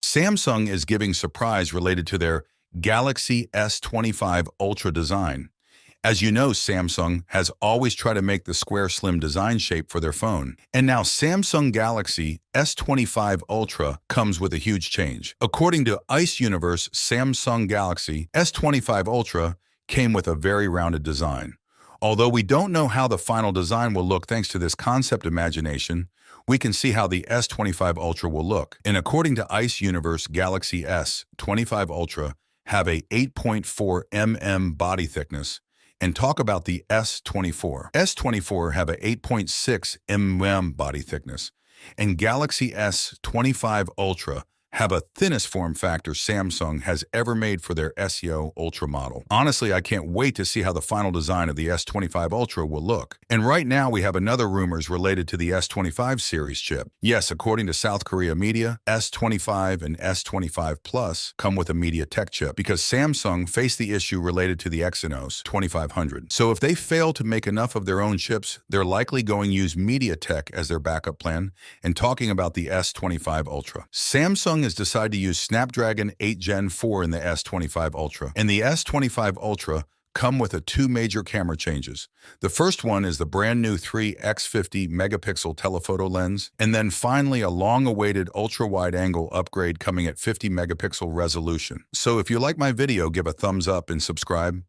Samsung is giving surprise related to their Galaxy S25 Ultra design. As you know, Samsung has always tried to make the square slim design shape for their phone. And now Samsung Galaxy S25 Ultra comes with a huge change. According to Ice Universe, Samsung Galaxy S25 Ultra came with a very rounded design. Although we don't know how the final design will look thanks to this concept imagination, we can see how the S25 Ultra will look. And according to Ice Universe, Galaxy S25 Ultra have a 8.4 body thickness. And talk about the S24. S24 have a 8.6 body thickness. And Galaxy S25 Ultra have a thinnest form factor Samsung has ever made for their SEO Ultra model. Honestly, I can't wait to see how the final design of the S25 Ultra will look. And right now we have another rumors related to the S25 series chip. Yes, according to South Korea media, S25 and S25 Plus come with a MediaTek chip because Samsung faced the issue related to the Exynos 2500. So if they fail to make enough of their own chips, they're likely going to use MediaTek as their backup plan. And talking about the S25 Ultra, Samsung has decided to use Snapdragon 8 Gen 4 in the S25 Ultra. And the S25 Ultra come with two major camera changes. The first one is the brand new 3x50 megapixel telephoto lens, and then finally a long-awaited ultra-wide angle upgrade coming at 50 megapixel resolution. So if you like my video, give a thumbs up and subscribe.